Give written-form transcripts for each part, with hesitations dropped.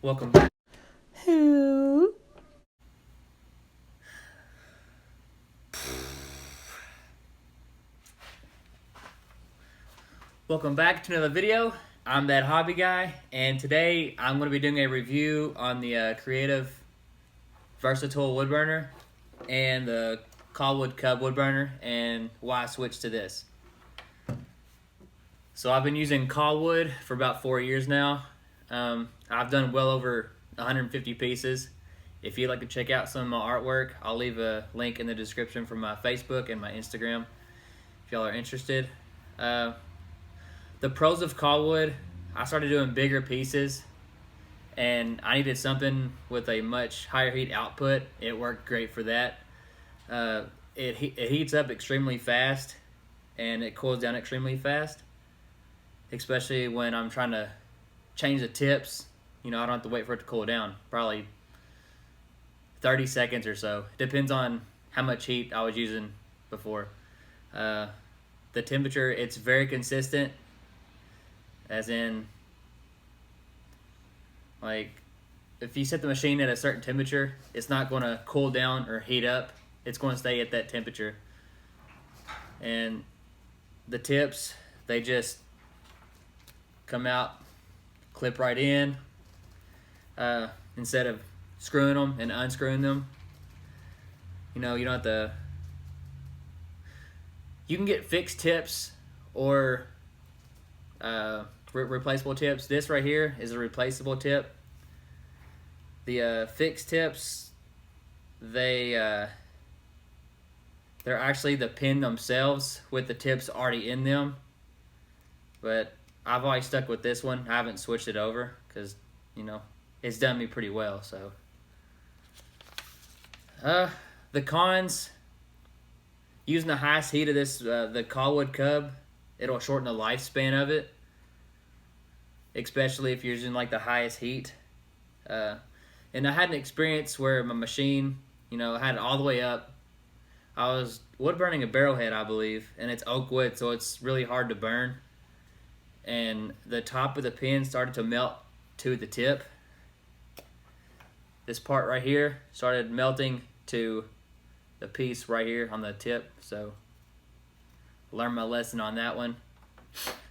Welcome back. Who? Welcome back to another video. I'm that hobby guy, and today I'm going to be doing a review on the Creative Versatile wood burner and the Colwood Cub wood burner and why I switched to this. So I've been using Colwood for about 4 years now. I've done well over 150 pieces. If you'd like to check out some of my artwork, I'll leave a link in the description for my Facebook and my Instagram if y'all are interested. The pros of Colwood, I started doing bigger pieces and I needed something with a much higher heat output. It worked great for that. It heats up extremely fast and it cools down extremely fast, especially when I'm trying to change the tips. You know, I don't have to wait for it to cool down. Probably 30 seconds or so. Depends on how much heat I was using before. The temperature, it's very consistent. As in, like, if you set the machine at a certain temperature, it's not going to cool down or heat up. It's going to stay at that temperature. And the tips, they just come out, clip right in, instead of screwing them and unscrewing them. You know, you don't have to. You can get fixed tips or replaceable tips. This right here is a replaceable tip. The fixed tips, they're actually the pin themselves with the tips already in them. But I've always stuck with this one. I haven't switched it over because, you know, it's done me pretty well. So the cons, using the highest heat of this, the Colwood Cub, it'll shorten the lifespan of it, especially if you're using like the highest heat. And I had an experience where my machine, you know, had it all the way up. I was wood burning a barrelhead, I believe, and it's oak wood, so it's really hard to burn. And the top of the pin started to melt to the tip. This part right here started melting to the piece right here on the tip, so learned my lesson on that one.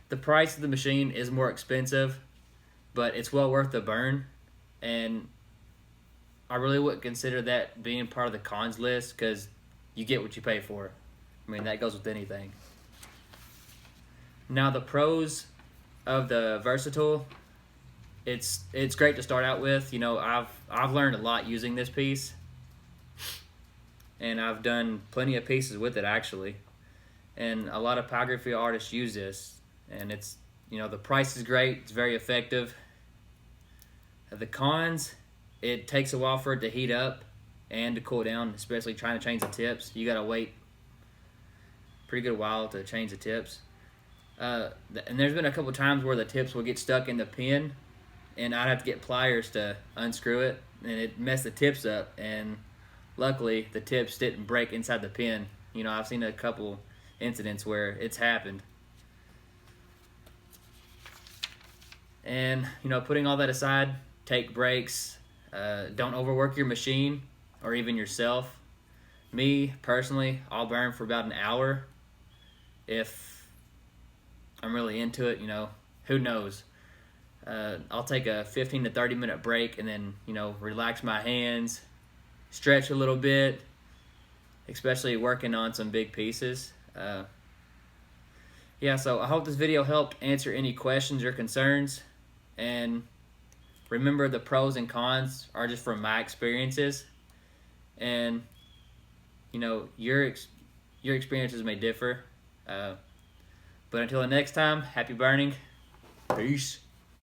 The price of the machine is more expensive, but it's well worth the burn, and I really wouldn't consider that being part of the cons list because you get what you pay for. I mean, that goes with anything. Now the pros of the Versatile, it's great to start out with. You know, I've learned a lot using this piece, and I've done plenty of pieces with it actually. And a lot of pyrography artists use this, and it's, you know, the price is great. It's very effective. The cons, it takes a while for it to heat up and to cool down, especially trying to change the tips. You gotta wait a pretty good while to change the tips. And there's been a couple times where the tips will get stuck in the pin, and I'd have to get pliers to unscrew it, and it messed the tips up. And luckily, the tips didn't break inside the pin. You know, I've seen a couple incidents where it's happened. And, you know, putting all that aside, take breaks. Don't overwork your machine or even yourself. Me, personally, I'll burn for about an hour. If I'm really into it, you know, who knows? I'll take a 15 to 30 minute break and then, you know, relax my hands, stretch a little bit, especially working on some big pieces. Yeah, so I hope this video helped answer any questions or concerns. And remember, the pros and cons are just from my experiences. And, you know, your experiences may differ. But until the next time, happy burning. Peace.